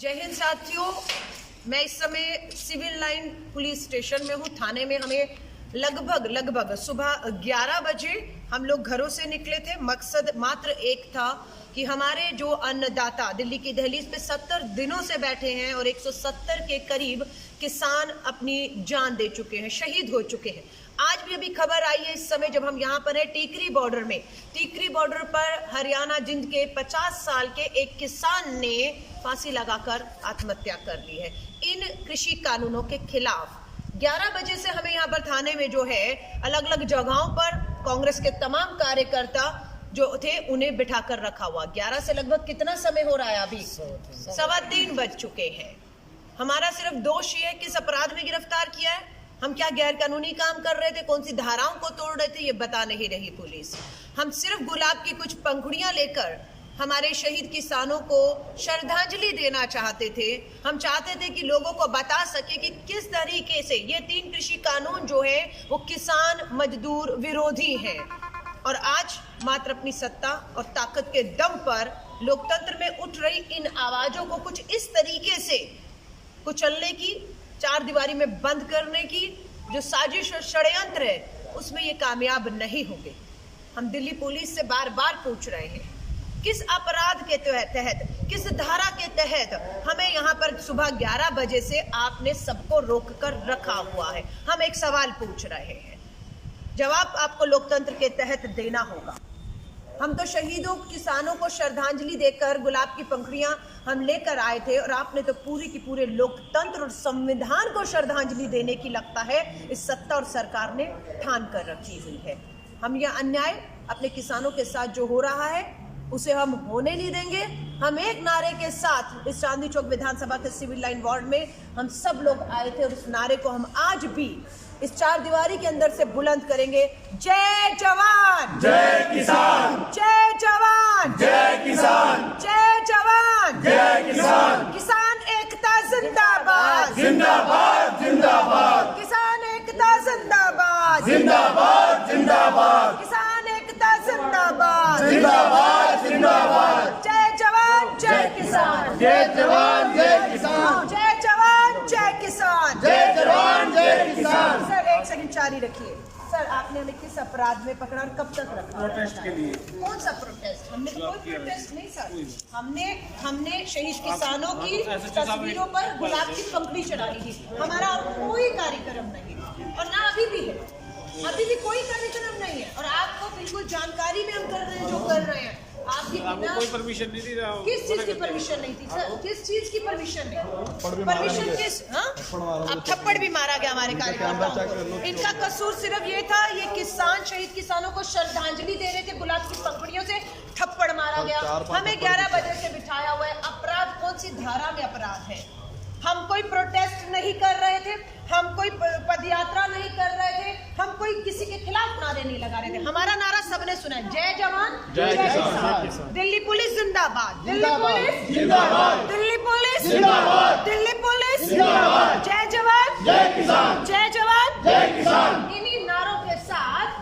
जय हिंद साथियों, मैं इस समय सिविल लाइन पुलिस स्टेशन में हूँ। थाने में हमें लगभग सुबह 11 बजे हम लोग घरों से निकले थे। मकसद मात्र एक था कि हमारे जो अन्नदाता दिल्ली की दहलीज पे 70 दिनों से बैठे हैं और 170 के करीब किसान अपनी जान दे चुके हैं, शहीद हो चुके हैं। आज भी अभी खबर आई है इस समय जब हम यहाँ पर हैं टीकरी बॉर्डर में। टीकरी बॉर्डर पर हरियाणा जिंद के 50 साल के एक किसान ने फांसी लगाकर आत्महत्या कर ली है इन कृषि कानूनों के खिलाफ। 11 बजे से हमें यहाँ पर थाने में जो है अलग अलग जगहों पर कांग्रेस के तमाम कार्यकर्ता जो थे उन्हें बिठाकर रखा हुआ। 11 से लगभग कितना समय हो रहा है? अभी 3:15 बज चुके हैं। हमारा सिर्फ दोष ये है किस अपराध में गिरफ्तार किया है, हम क्या गैर कानूनी काम कर रहे थे, कौन सी धाराओं को तोड़ रहे थे, ये बता नहीं रही पुलिस। हम सिर्फ गुलाब की कुछ पंखुड़ियां लेकर हमारे शहीद किसानों को श्रद्धांजलि देना चाहते थे। हम चाहते थे कि लोगों को बता सके कि किस तरीके से ये 3 कृषि कानून जो है वो किसान मजदूर विरोधी हैं। और आज मात्र अपनी सत्ता और ताकत के दम पर लोकतंत्र में उठ रही इन आवाजों को कुछ इस तरीके से कुचलने की, 4 दीवारी में बंद करने की जो साजिश और षड्यंत्र है उसमें ये कामयाब नहीं होंगे। हम दिल्ली पुलिस से बार बार पूछ रहे हैं किस अपराध के तहत, किस धारा के तहत हमें यहाँ पर सुबह 11 बजे से आपने सबको रोक कर रखा हुआ है। हम एक सवाल पूछ रहे हैं, जवाब आपको लोकतंत्र के तहत देना होगा। हम तो शहीदों किसानों को श्रद्धांजलि देकर गुलाब की पंखुड़ियां हम लेकर आए थे और आपने तो पूरी की पूरे लोकतंत्र और संविधान को श्रद्धांजलि देने की लगता है इस सत्ता और सरकार ने ठान कर रखी हुई है। हम यह अन्याय अपने किसानों के साथ जो हो रहा है उसे हम होने नहीं देंगे। हम एक नारे के साथ इस चांदनी चौक विधानसभा के सिविल लाइन वार्ड में हम सब लोग आए थे और इस नारे को हम आज भी इस 4 दीवारी के अंदर से बुलंद करेंगे। जय जवान जय किसान, जय जवान जय किसान, जय जवान जय किसान, किसान एकता जिंदाबाद जिंदाबाद जिंदाबाद, किसान एकता जिंदाबाद जिंदाबाद जिंदाबाद, किसान एकता जिंदाबाद जिंदाबाद जिंदाबाद, जय जवान जय किसान, जय जवान जय किसान, जय जवान जय किसान, जय जवान जय किसान। सर एक सेकंड जारी रखिए। सर आपने हमें किस अपराध में पकड़ा और कब तक रखा? प्रोटेस्ट के लिए। कौन सा प्रोटेस्ट? हमने तो कोई प्रोटेस्ट नहीं सर। हमने शहीद किसानों की तस्वीरों पर गुलाब की पंखुड़ी चढ़ाई थी। हमारा और कोई कार्यक्रम नहीं और ना अभी भी है, अभी भी कोई कार्यक्रम नहीं है। और आपको बिल्कुल जानकारी में हम कर रहे हैं जो कर रहे हैं। आपकी कोई परमिशन नहीं दी रहा। किस चीज की परमिशन नहीं थी सर? किस चीज की परमिशन नहीं? परमिशन किस? अब थप्पड़ भी मारा गया हमारे कार्यकर्ताओं। इनका कसूर सिर्फ ये था, ये किसान शहीद किसानों को श्रद्धांजलि दे रहे थे, गुलाब की पंखुड़ियों से थप्पड़ मारा गया। हमें 11 बजे से बिठाया हुआ है। अपराध कौन सी धारा में अपराध है? हम कोई प्रोटेस्ट नहीं कर रहे थे, हम कोई पदयात्रा नहीं कर रहे थे, हम कोई किसी के खिलाफ नारे नहीं लगा रहे थे। हमारा नारा सबने सुना है, जय जवान जय किसान। दिल्ली पुलिस जिंदाबाद, दिल्ली पुलिस जिंदाबाद, दिल्ली पुलिस जिंदाबाद, दिल्ली पुलिस जिंदाबाद, जय जवान जय किसान, जय जवान जय किसान। इन्हीं नारों के साथ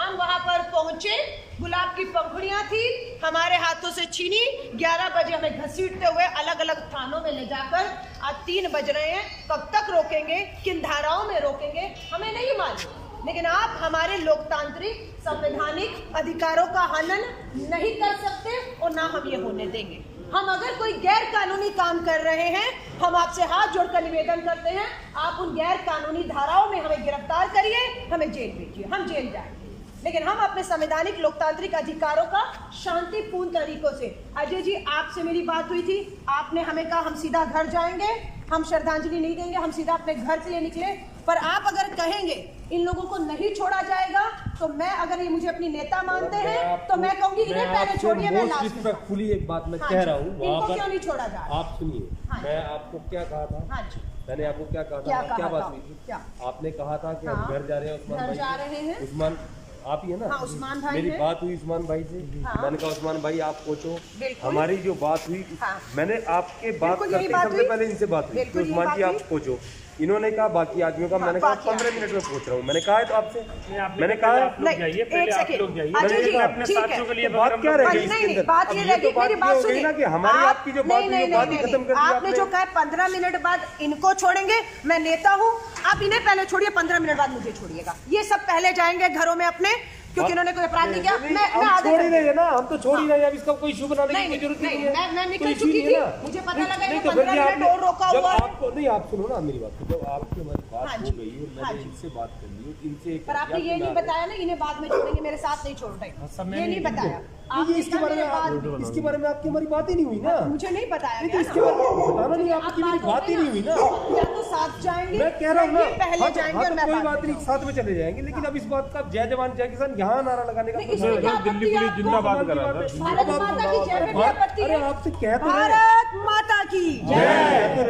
हम वहां पर पहुंचे। गुलाब की पंखुड़ियां थी हमारे हाथों से छीनी। 11 बजे हमें घसीटते हुए अलग अलग थानों में ले जाकर आज 3 बज रहे हैं। कब तक रोकेंगे, किन धाराओं में रोकेंगे हमें नहीं मालूम, लेकिन आप हमारे लोकतांत्रिक संवैधानिक अधिकारों का हनन नहीं कर सकते और ना हम ये होने देंगे। हम अगर कोई गैर कानूनी काम कर रहे हैं, हम आपसे हाथ जोड़कर निवेदन करते हैं, आप उन गैर कानूनी धाराओं में हमें गिरफ्तार करिए, हमें जेल भेजिए, हम जेल जाएंगे। लेकिन हम अपने संवैधानिक लोकतांत्रिक अधिकारों का शांतिपूर्ण तरीकों से। अजय जी आपसे मेरी बात हुई थी, आपने हमें कहा हम सीधा घर जाएंगे, हम श्रद्धांजलि नहीं देंगे, हम सीधा अपने घर के लिए निकले। पर आप अगर कहेंगे इन लोगों को नहीं छोड़ा जाएगा तो मैं, अगर ये मुझे अपनी नेता मानते हैं तो मैं कहूंगी इन्हें पहले छोड़िए, मैं लास्ट में। रिस्पेक्टफुली एक बात मैं कह रहा हूँ, इनको क्यों नहीं छोड़ा जा रहा? आप सुनिए, मैं आपको क्या कहा था? हाँ जी, मैंने आपको क्या कहा था? क्या बात हुई थी? क्या आपने कहा था कि हम घर जा रहे हैं उस्मान भाई, जा रहे हैं। उस्मान आप ही है ना? हाँ, उस्मान भाई मेरी है। बात हुई उस्मान भाई से। मैंने कहा उस्मान भाई आप पूछो। बिल्कुल। हमारी जो बात हुई, हाँ। मैंने आपके बात बिल्कुल यही करते बात सबसे हुई। पहले इनसे बात हुई कि बिल्कुल यही उस्मान जी बात आप हुई। पूछो। इन्होंने कहा बाकी आदमियों का, मैंने कहा 15 मिनट में पहुंच रहा हूँ, मैंने कहा है तो आपसे, मैंने कहा नहीं, एक सेकंड, अच्छा जी, ठीक है, बात क्या रहेगी नहीं नहीं, बात ये रहेगी, मेरी बात सुनिए ना कि हमारी आपकी जो बात नहीं, है बात ही खत्म कर दी आपने जो कहा 15 मिनट बाद इनको छोड़ेंगे, मैं नेता हूँ, आप इन्हें पहले छोड़िए, 15 मिनट बाद मुझे छोड़िएगा। ये सब पहले जाएंगे घरों में अपने, क्योंकि इन्होंने कोई अपराध नहीं किया। मैं आगे छोड़ ही रहे हैं ना, हम तो छोड़ ही रहे हैं, अब इसका कोई इशू बनाने की कोई जरूरत नहीं है। मैं निकल चुकी थी, मुझे पता लगा ये 15 मिनट और रोका हुआ है। आपको नहीं, आप सुनो ना मेरी बात, जब आपकी हमारी बात हो गई है, मैंने इनसे बात करनी है, इनसे, पर आपने ये नहीं बताया ना इन्हें बाद में छोड़ेंगे, मेरे साथ नहीं छोड़ रहे, ये नहीं बताया आपने। इसके बारे में आपकी हमारी बात ही नहीं हुई ना, मुझे नहीं बताया गया इसके बारे में बताना नहीं, आपकी मेरी बात ही नहीं हुई ना। या तो साथ जाएंगे, मैं कह रहा हूँ ना, पहले जाएंगे और मैं कोई बात नहीं, साथ में चले जाएंगे, लेकिन अब इस बात का जय जवान जय किसान यहाँ नारा लगाने का इसमें क्या आपत्ति है आपको? जिंदाबाद करा था। भारत माता की जय में भी आपत्ति है? आपसे कह तो रहे हैं। भारत माता की जय,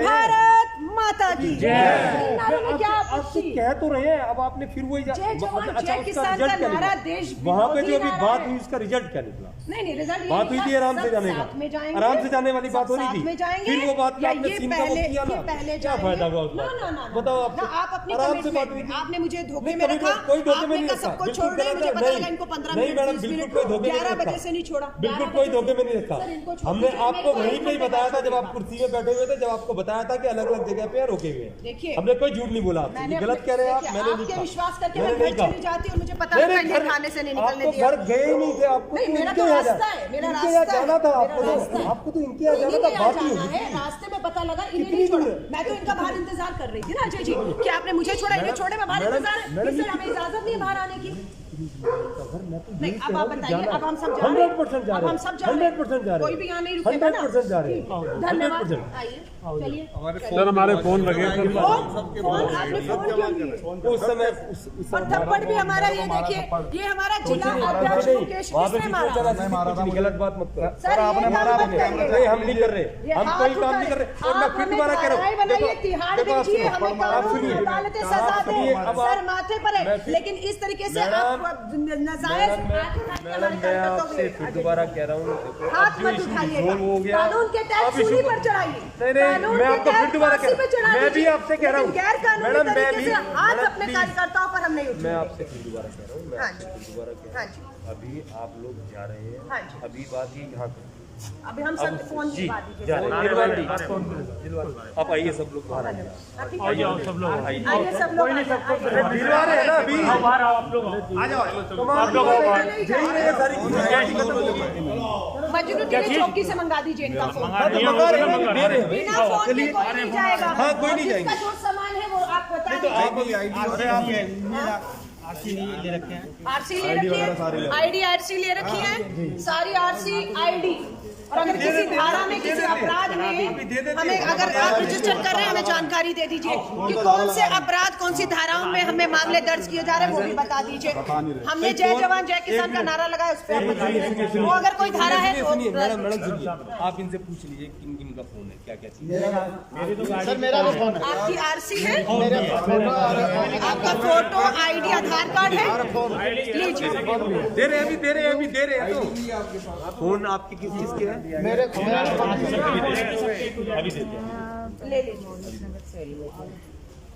भारत माता की जय, क्या आपसे आपत्ति? कह तो रहे हैं, अब आपने फिर वही जय जवान जय किसान का नारा देश वहाँ पे विरोधी जो अभी नारा बात है। हुई उसका रिजल्ट क्या निकला? नहीं रिजल्ट बात हुई थी आराम से जाने का, साथ में जाएंगे, आराम से जाने वाली बात हो रही साथ थी, में जाएंगे, फिर वो बात या आपने ये सीन का वो पहले किया ना, पहले क्या फायदा हुआ उसका? ना बताओ आप अपनी आराम से बात कमिटमेंट, हुई। आपने मुझे धोखे नहीं, में कभी रखा, कोई धोखे में आपने नहीं कहा रखा, सबको बिल्कुल छोड़ रहे, मुझे गलत है, पता नहीं, लगा इनको 15 नहीं मिनट मैडम, 20 बिल्कुल मिनट कोई धोखे में 11 नहीं बजे रखा। से नहीं छोड़ा, बिल्कुल कोई धोखे में नहीं रखा। सर, इनको छोड़ हमने दीजिए, आपको मेरे वहीं पे ही को बताया था जब आप कुर्सी में बैठे हुए थे, जब आपको बताया था कि अलग अलग जगह पे रोके हुए हैं। देखिए, हमने कोई झूठ नहीं बोला आपसे, मैंने गलत कह रहे हैं आप, देखिए, मैंने नहीं आपके कहा, विश्वास करके मैंने मैं नहीं घर कहा। चली जाती और मुझे पता नहीं था खाने से नहीं निकलने आप तो दिया। घर गए ही नहीं थे, आपको नहीं, तो मेरा इनके तो यहाँ रास्ता है, मेरा इनके यहाँ रास्ता है, जाना था मेरा आपको, रास्ता है। आपको तो इनके यहाँ जाना था, इन्हीं के बात ही यहाँ होगी। जाना है, रास्ते में पता लगा इन्हें कितनी नहीं छोड़ा, दूर है? मैं तो इनका बाहर इंतजार कर रही थी ना अजय जी, कि आपने मुझे छोड़ा, इन्हें छोड़े, मैं बाहर इंतजार है, इससे हमें इजाजत नहीं है बाहर आने की। नहीं, अब आप बताइए, अब हम सब जा रहे हैं, 100% जा अब रहे हम हैं, सब जा रहे हैं, 100% जा रहे हैं, कोई भी यहाँ नहीं रुकेगा ना, 100% जा रहे हैं, धन्यवाद, 100%। आइए चलिए। सर हमारे फोन लगे थे। फोन आपने फोन क्यों किए? उस समय और थप्पड़ भी हमारा, ये देखिए, ये हमारा जिला अध्यक्ष मुकेश किसने मारा? गलत बात मत करो सर, आपने मारा नहीं, हम नहीं कर रहे, हम कोई काम नहीं कर रहे। और मैं फिर दोबारा कह रहा हूँ, देखो, तिहाड़ दीजिए, हमें कानून अदालतें सजा दें, सर माथे पर है, लेकिन इस तरीके से आप नजायज मैडम मैं आपसे फिर दोबारा कह रहा हूँ, हाथ मत उठाइएगा, हो गया, कानून के तहत सूली पर चढ़ाइए, नहीं, मैं आपको फिर दोबारा कह रहा हूँ, मैं भी आपसे कह रहा हूँ, गैर कानूनी मैडम मैं तरीके भी, से हाथ अपने कार्यकर्ताओं पर हम नहीं मैं उठाएंगे। आपसे फिर दोबारा कह रहा हूँ, मैं आपसे फिर दोबारा कह रहा हूँ, अभी आप लोग जा रहे हाँ हैं, जी। अभी बात ये यहाँ अभी हम सब फोन जी दिलवा दीजिए, जा रहे हैं, आप आइए सब लोग बाहर आइए, आइए सब लोग आइए सब लोग दिलवा रहे हैं ना अभी, आप लोग आ जाओ, आप लोग यही रहे सारी मजनू टीवी चौकी से मंगा दीजिए इनका फोन, मंगा रहे हैं, दे रहे हैं, बिना फोन के कोई नहीं जाएगा। हाँ, कोई नहीं जिसका जो सामान है वो आप बता दीजिए। आरसी ले रखी है, आईडी आरसी ले रखी है, सारी आरसी आईडी, और अगर किसी धारा में किसी अपराध में हमें, अगर आप रजिस्टर कर रहे हैं, हमें जानकारी दे दीजिए कि कौन से अपराध, कौन सी धाराओं में हमें मामले दर्ज किए जा रहे हैं, वो भी बता दीजिए। हमने जय जवान जय किसान का नारा लगाया, उस पर बता दीजिए, वो अगर कोई धारा है तो मैडम सुनिए, आप इनसे पूछ लीजिए किन किन का फोन है, क्या क्या चीज सर मेरा भी फोन है, आपकी आरसी है, आपका फोटो, आईडी, आधार कार्ड है, लीजिए। दे रहे हैं, अभी दे रहे हैं, अभी दे रहे हैं, तो फोन आपके किस चीज के है? मेरे अभी देते हैं। ले लीजिए।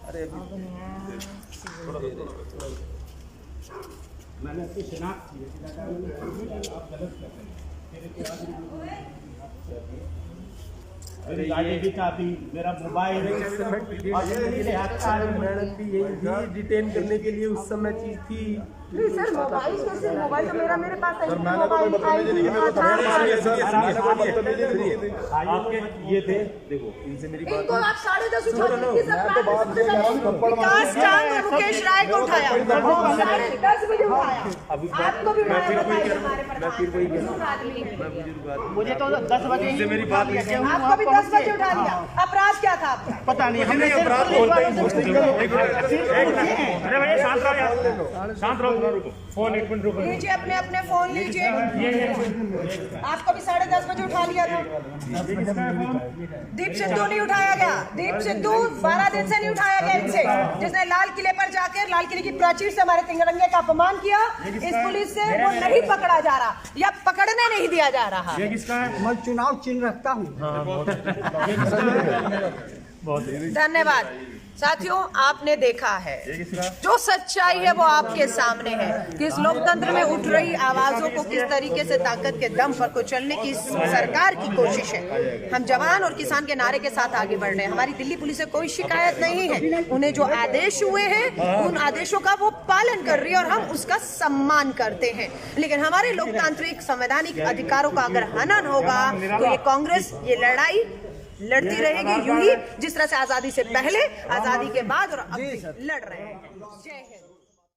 अरे अभी मैंने आपकी शिनाख्त की है, आप गलत कर रहे हैं। मेरी गाड़ी भी चाबी, मेरा मोबाइल, मैडम भी यही डिटेन करने के लिए उस समय चीज थी। नहीं सर, मोबाइल कैसे? मोबाइल तो मेरे पास है। आपके ये थे, देखो इनसे मेरी बात इनको आप 10:30 उठा, विकास चांद और मुकेश राय को उठाया, 10:30 बजे उठाया। आपको भी मैं फिर वही बताइए कह रहा हमारे हूँ, मैं फिर वही कह रहा हूँ, आदमी मैं बुजुर्ग आदमी, मुझे तो 10 बजे इनसे मेरी बात हुई। आपको भी 10 बजे उठा दिया। अपराध क्या था आपका? पता नहीं, हमने अपराध बोलते ही अरे भैया शांत रहो यार, शांत रहो, रुको फोन, एक मिनट रुको। लीजिए अपने अपने फोन लीजिए। आपको भी 10:30 बजे उठा लिया था। दीप सिद्धू नहीं उठाया गया, दीप सिद्धू 12 दिन से नहीं उठाया गया इनसे, जिसने लाल किले पर जाकर लाल किले की प्राचीर से हमारे तिरंगे का अपमान किया। इस पुलिस से वो नहीं पकड़ा जा रहा या पकड़ने नहीं दिया जा रहा। ये किसका है? मैं चुनाव चिन्ह रखता हूँ। बहुत धन्यवाद। साथियों, आपने देखा है जो सच्चाई है वो आपके सामने है कि इस लोकतंत्र में उठ रही आवाजों को किस तरीके से ताकत के दम पर कुचलने की सरकार की कोशिश है। हम जवान और किसान के नारे के साथ आगे बढ़ रहे हैं। हमारी दिल्ली पुलिस से कोई शिकायत नहीं है। उन्हें जो आदेश हुए हैं उन आदेशों का वो पालन कर रही है और हम उसका सम्मान करते हैं। लेकिन हमारे लोकतांत्रिक संवैधानिक अधिकारों का अगर हनन होगा तो ये कांग्रेस ये लड़ाई लड़ती रहेगी, यूं ही जिस तरह से आजादी से पहले, आजादी के बाद और अब भी लड़ रहे हैं। जय हिंद।